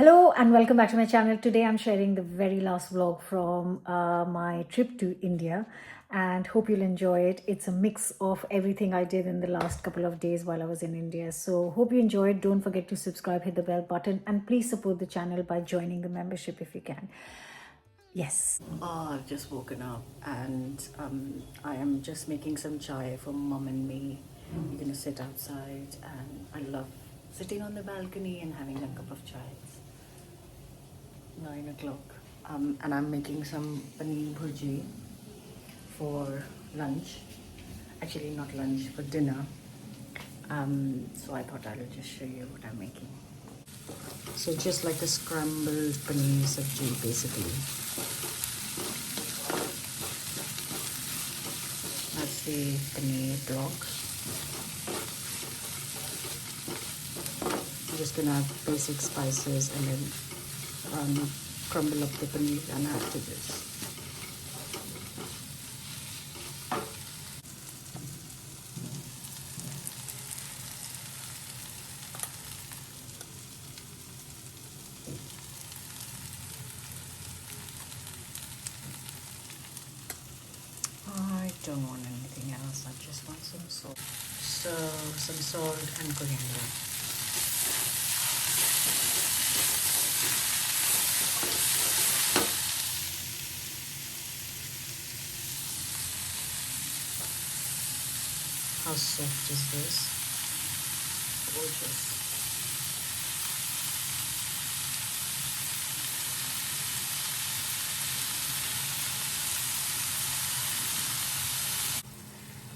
Hello and welcome back to my channel. Today I'm sharing the very last vlog from my trip to India and hope you'll enjoy it. It's a mix of everything I did in the last couple of days while I was in India. So hope you enjoy it. Don't forget to subscribe, hit the bell button and please support the channel by joining the membership if you can. Yes. I've just woken up and I am just making some chai for mum and me. We're gonna sit outside and I love sitting on the balcony and having a cup of chai. It's 9 o'clock. And I'm making some paneer bhurji for lunch. Actually, not lunch, for dinner. So I thought I would just show you what I'm making. So just like a scrambled paneer sabji basically. That's the paneer block. I'm just gonna add basic spices and then crumble up the paneer and add to this. I don't want anything else, I just want some salt. So, some salt and coriander. How soft is this? Gorgeous.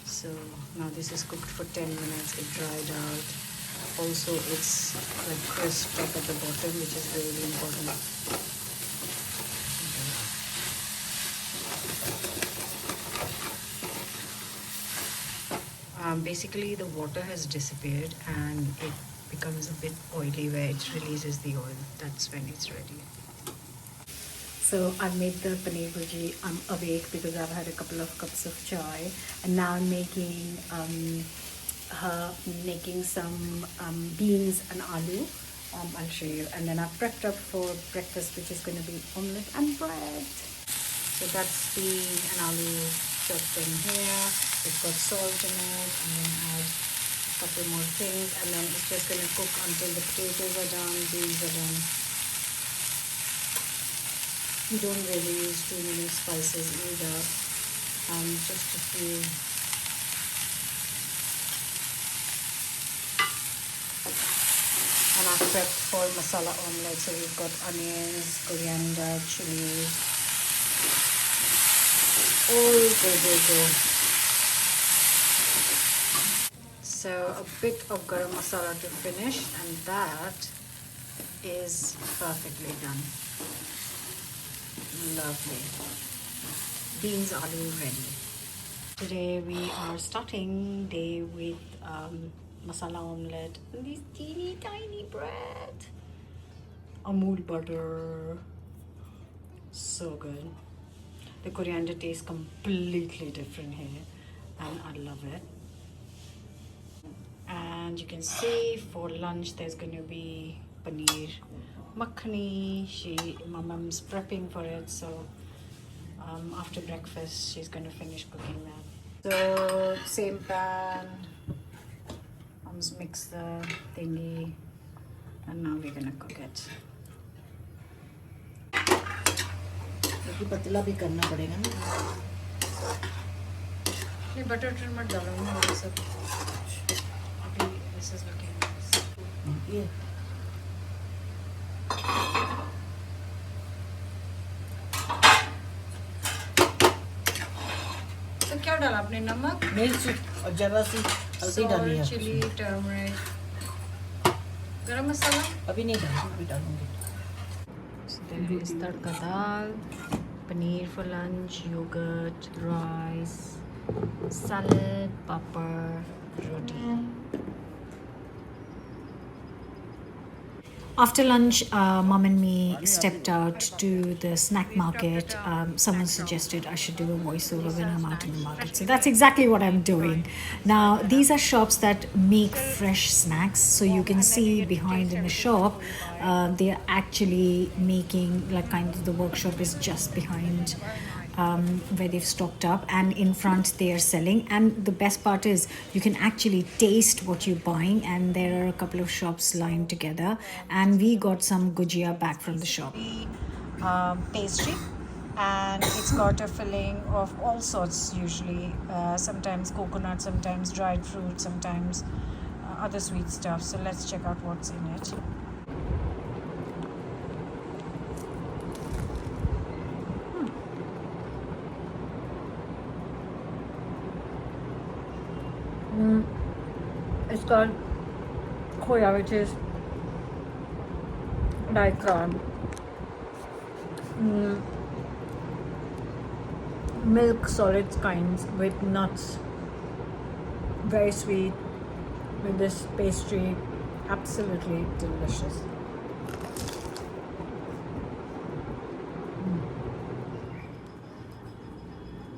So now this is cooked for 10 minutes. It dried out. Also, it's like crisped up at the bottom, which is really important. Basically, the water has disappeared and it becomes a bit oily where it releases the oil. That's when it's ready. So I've made the paneer bhurji. I'm awake because I've had a couple of cups of chai, and now I'm making some beans and aloo. I'll show you. And then I've prepped up for breakfast, which is going to be omelette and bread. So that's bean and aloo chopped in here. It's got salt in it, and then add a couple more things, and then it's just going to cook until the potatoes are done, beans are done. You don't really use too many spices either, just a few. And I've prepped for masala omelette, so we've got onions, coriander, chili. Go. So a bit of garam masala to finish, and that is perfectly done. Lovely. Beans aloo ready. Today we are starting day with masala omelette and this teeny tiny bread. Amul butter. So good. The coriander tastes completely different here and I love it. And you can see for lunch there's going to be paneer makhani. My mum's prepping for it, so after breakfast she's going to finish cooking that. So same pan, mum's mixed the thingy, and now we're going to cook it. पतला भी करना पड़ेगा ना नहीं butter मत डालूंगी ये सब अभी this is looking nice. ये तो क्या डाला आपने नमक मिर्च और जरा सी हल्दी डाली है चिली टर्मरिक गरम मसाला अभी नहीं डालूंगी अभी डालूंगी So there is tadka dal, paneer for lunch, yogurt, rice, salad, papad, roti. After lunch, mom and me stepped out to the snack market. Someone suggested I should do a voiceover when I'm out in the market. So that's exactly what I'm doing. Now, these are shops that make fresh snacks. So you can see behind in the shop, They're actually making like kind of the workshop is just behind where they've stocked up, and in front they are selling. And the best part is you can actually taste what you're buying, and there are a couple of shops lined together, and we got some gujia back from the shop. Pastry, and it's got a filling of all sorts, usually sometimes coconut, sometimes dried fruit, sometimes other sweet stuff. So let's check out what's in it. It's got khoya, which is like milk solids kinds with nuts. Very sweet with this pastry. Absolutely delicious.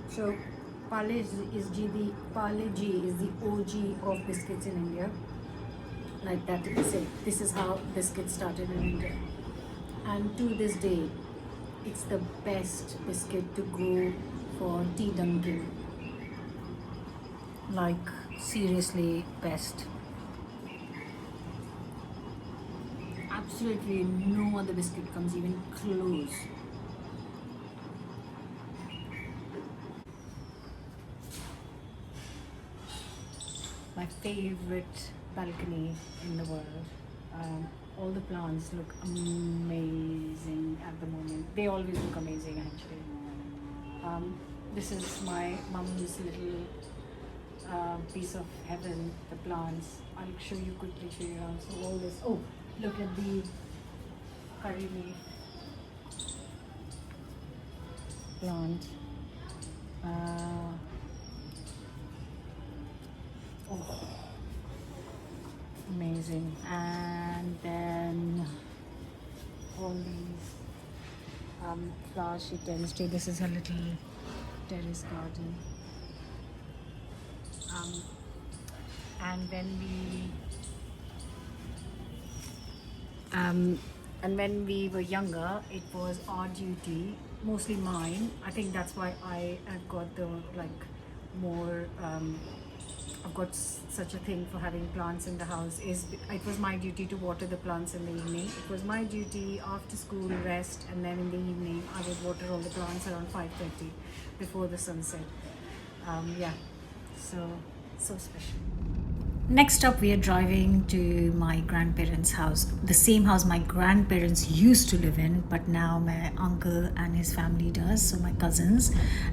So Parle G is the OG of biscuits in India. Like that they say, this is how biscuits started in India. And to this day, it's the best biscuit to go for tea dunking. Like seriously best. Absolutely no other biscuit comes even close. My favorite balcony in the world. All the plants look amazing at the moment. They always look amazing actually. This is my mum's little piece of heaven, the plants. I'll show you quickly, show you around. So all this, oh, look at the curry leaf plant. Oh, amazing. And then all these flowers she tends to. This is her little terrace garden. And when we were younger, it was our duty, mostly mine. I think that's why I have got the like more. I've got such a thing for having plants in the house. It was my duty to water the plants in the evening. It was my duty after school rest, and then in the evening I would water all the plants around 5:30 before the sunset. Yeah, so special. Next up, we are driving to my grandparents' house, the same house my grandparents used to live in, but now my uncle and his family does, so my cousins.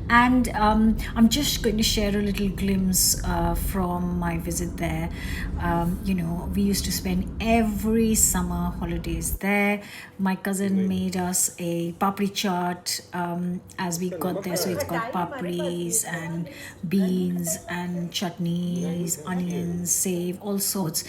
And I'm just going to share a little glimpse from my visit there. We used to spend every summer holidays there. My cousin made us a papri chaat as we got there, so it's got papris and beans and chutneys, onions, save, all sorts.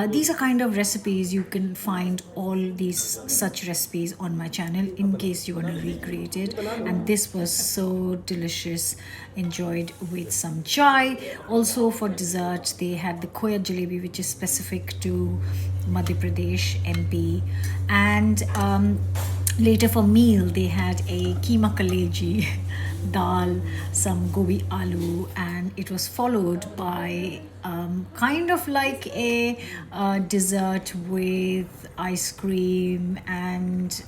These are kind of recipes. You can find all these such recipes on my channel in case you want to recreate it. And this was so delicious. Enjoyed with some chai. Also for dessert, they had the khoya jalebi, which is specific to Madhya Pradesh, MP. And later for meal, they had a keema kaleji, dal, some gobi aloo, and it was followed by kind of like a dessert with ice cream and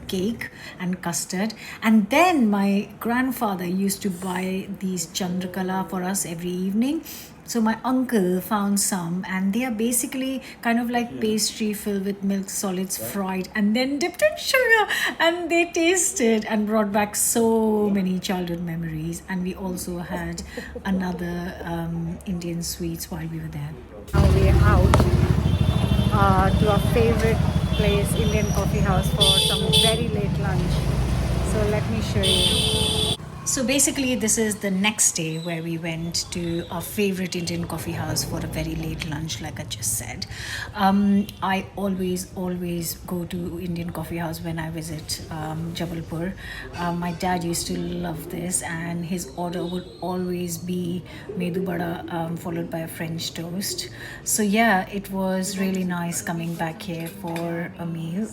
cake and custard. And then my grandfather used to buy these chandrakala for us every evening. So my uncle found some, and they are basically kind of like pastry filled with milk solids, fried and then dipped in sugar, and they tasted and brought back so many childhood memories. And we also had another Indian sweets while we were there. Now we are out to our favorite place, Indian coffee house, for some very late lunch. So let me show you. So basically, this is the next day where we went to our favorite Indian coffee house for a very late lunch, like I just said. I always go to Indian coffee house when I visit Jabalpur. My dad used to love this, and his order would always be medu bada followed by a French toast. So yeah, it was really nice coming back here for a meal.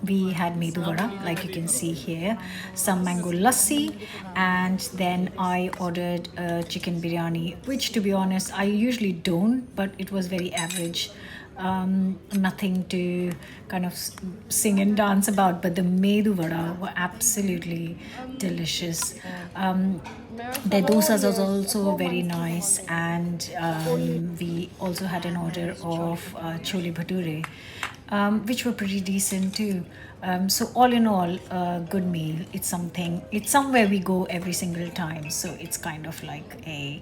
We had medu vada, like you can see here, some mango lassi, and then I ordered a chicken biryani, which to be honest, I usually don't, but it was very average. Nothing to kind of sing and dance about, but the medu vada were absolutely delicious. Their dosas was also very nice, and we also had an order of chole bhature, which were pretty decent too. So all in all, a good meal. It's somewhere we go every single time, so it's kind of like a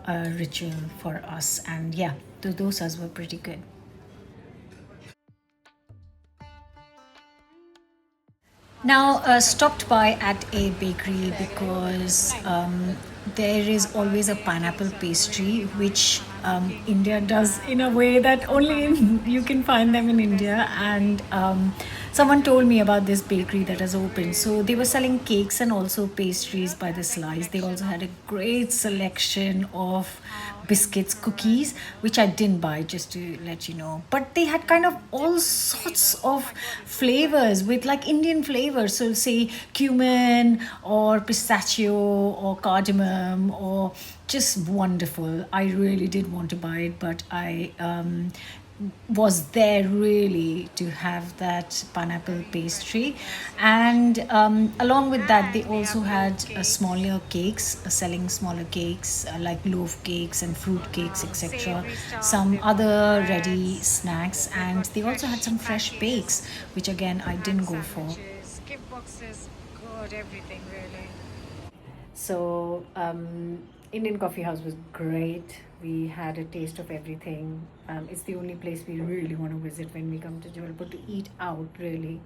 ritual for us. And yeah, the dosas were pretty good. Now, stopped by at a bakery because there is always a pineapple pastry, which India does in a way that only you can find them in India. And someone told me about this bakery that has opened. So they were selling cakes and also pastries by the slice. They also had a great selection of biscuits, cookies, which I didn't buy, just to let you know. But they had kind of all sorts of flavors with like Indian flavors. So, say cumin or pistachio or cardamom or just wonderful. I really did want to buy it, but I was there really to have that pineapple pastry. And along with that, they also had smaller cakes, selling smaller cakes like loaf cakes and fruit cakes, etc. Some other ready snacks, and they also had some fresh bakes, which again I didn't go for. Gift boxes, good, everything really. So, Indian Coffee House was great. We had a taste of everything. It's the only place we really want to visit when we come to Jabalpur to eat out, really.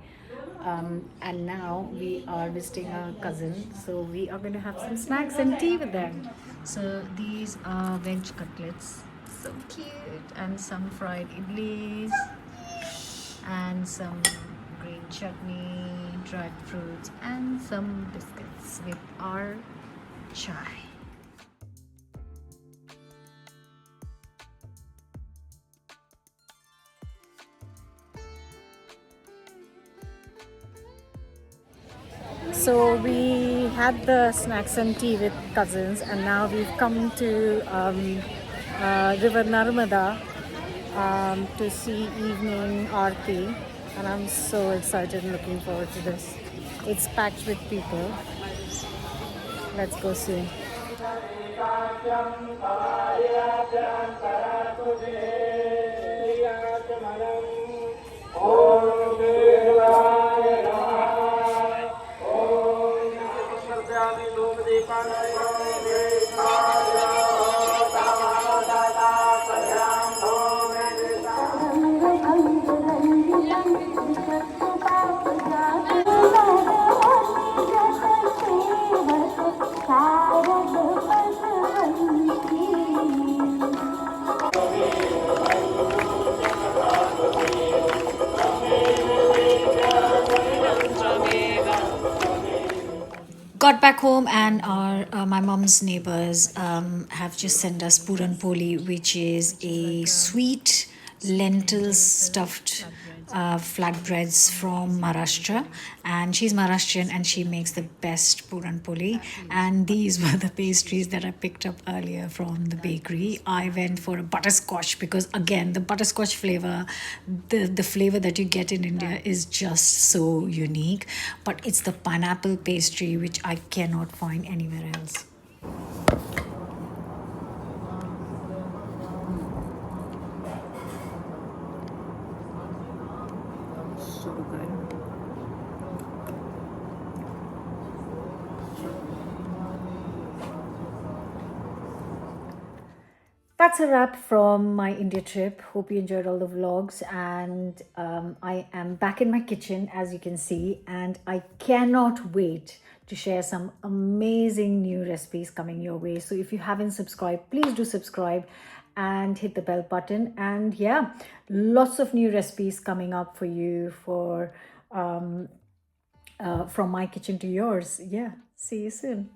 And now we are visiting our cousin, so we are going to have some snacks and tea with them. So, these are veg cutlets, so cute, and some fried idlis, and some green chutney, dried fruits, and some biscuits with our chai. So we had the snacks and tea with cousins, and now we've come to River Narmada to see evening aarti, and I'm so excited and looking forward to this. It's packed with people. Let's go see. Got back home, and our my mom's neighbors have just sent us puran poli, which is a sweet lentil stuffed flatbreads from Maharashtra. And she's Maharashtrian, and she makes the best puran poli. And these were the pastries that I picked up earlier from the bakery. I went for a butterscotch because again, the butterscotch flavor, the flavor that you get in India is just so unique. But it's the pineapple pastry which I cannot find anywhere else. So good. That's a wrap from my India trip. Hope you enjoyed all the vlogs. And I am back in my kitchen, as you can see, and I cannot wait to share some amazing new recipes coming your way. So if you haven't subscribed, please do subscribe and hit the bell button. And yeah, lots of new recipes coming up for you for from my kitchen to yours. Yeah, see you soon.